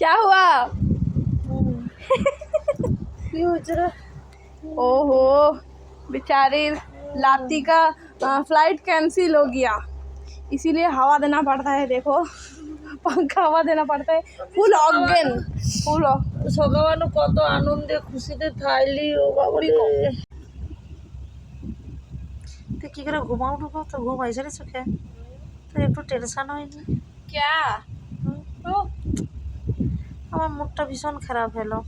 क्या हुआ? ओहो बेचारे लाती का फ्लाइट कैंसिल हो गया, इसीलिए हवा देना पड़ता है। देखो पंखा हवा देना पड़ता है। ফুল অজ্ঞান ফুল সকালে কত আনন্দে খুশিতে থাইলি ও বাবারে তুই কি করে ঘুমাও ঢুকো তো ঘুম আইসে রে চোখে তোর একটু টেনশন হয়নি? क्या আমার মুডটা ভীষণ খারাপ হলো,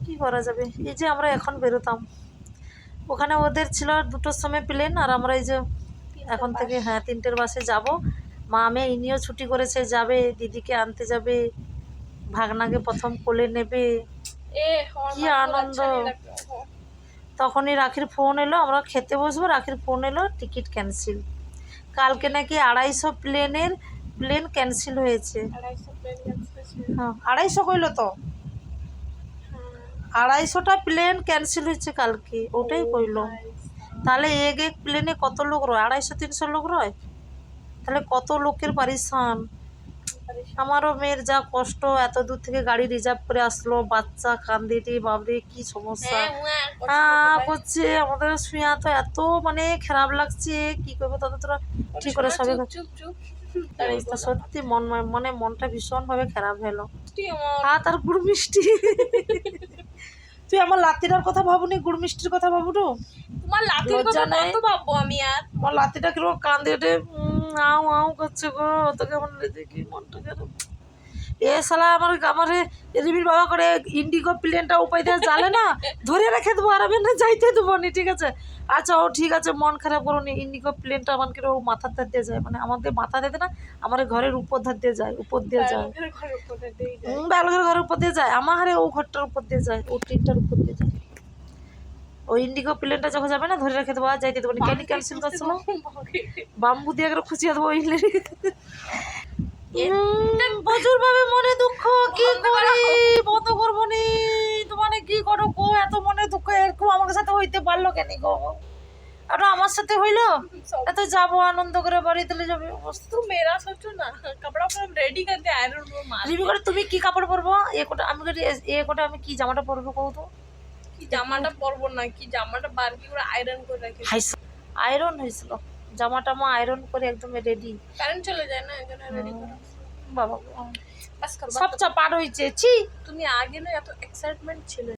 কি করা যাবে। এই যে আমরা এখন বেরোতাম, ওখানে ওদের ছিল 2টোর সময় প্লেন, আর আমরা এই যে এখন থেকে 3টের বাসে যাব। মা আমি ইনিও ছুটি করেছে, যাবে দিদিকে আনতে যাবে, ভাগনাকে প্রথম কোলে নেবে, কি আনন্দ। তখনই রাখির ফোন এলো, আমরা খেতে বসবো, রাখির ফোন এলো টিকিট ক্যান্সেল। কালকে নাকি 250 প্লেন ক্যান্সেল হয়েছে। 250 কইলো তো, 250টা প্লেন ক্যান্সেল হয়েছে কালকে, ওটাই কইলো। তাহলে এক প্লেনে কত লোক রয়? 250-300 লোক রয়, তাহলে কত লোকের পারিশান। আমারও মেয়ের যা কষ্ট, এত দূর থেকে গাড়ি রিজার্ভ করে আসলো, বাচ্চা কান্দি রে বাবরে কি সমস্যা করছে। আমাদের শুয়া তো এত মানে খারাপ লাগছে, কি করবো। তাদের তোরা ঠিক করে সবাই সত্যি মানে মনটা ভীষণ ভাবে খারাপ হলো। তার গুড় মিষ্টি তুই আমার লাতিটার কথা ভাবুনি, গুড় মিষ্টির কথা ভাবুনো? তোমার লাতির কথা কত ভাববো আমি আর। আমার লাতিটা কিরকম কান্দে ওঠে, আউ আউ করছে গো, তোকে আমার দেখি মনটা খারাপ। এ শালা আমার রিমির বাবা করে ইন্ডিগো প্লেনটা উপায় দিয়ে জ্বালে না, ধরে রেখে দেবো, আর আমি না যাইতে দেবো নি, ঠিক আছে? আচ্ছা ও ঠিক আছে, মন খারাপ করো নি। ইন্ডিগো প্লেনটা আমাকে ও মাথার ধার দিয়ে যায়, মানে আমাদের মাথা দিতে না, আমার ঘরের উপর ধার দিয়ে যায়, উপর দিয়ে যায়, বালকের ঘরের উপর দিয়ে যায়, আমার ও ঘরটার উপর দিয়ে যায়, ও ট্রেনটার উপর দিয়ে যায়। ওই ইন্ডিগো প্লেনটা যখন যাবে না, ধরে রেখে দেবো, আর যাইতে দেবো না। কেন ক্যান্সেল করছিল? বাম্বু দিয়ে একবার খুঁচিয়ে দেবো। প্রচুর ভাবে মনে দুঃখ, কি করি বন্ধ করবো নি। তোমার কি করো গো, এত মনে দুঃখ এরকম আমার সাথে হইতে পারলো কেন গো? আর আমার সাথে হইলো, এত যাবো আনন্দ করে বাড়ি তুলে যাবে। तुम मेरा सोचो ना, कपड़ा रेडी करके आयरन में मार। রিমি করে তুমি কি কাপড় পরবো? এ কোটা আমি কি জামাটা পরবো কও তো? কি জামাটা পরবো না, কি জামাটা বারকি করে আয়রন করে রাখি। আয়রন হয়েছিল জামাটা, মা আয়রন করে একদম রেডি। কারেন্ট চলে যায় না, এজন্য রেডি করা। বাবা বাস কর, সব চাপার হয়েছে। ছি তুমি আগে না এত এক্সাইটমেন্ট ছিল।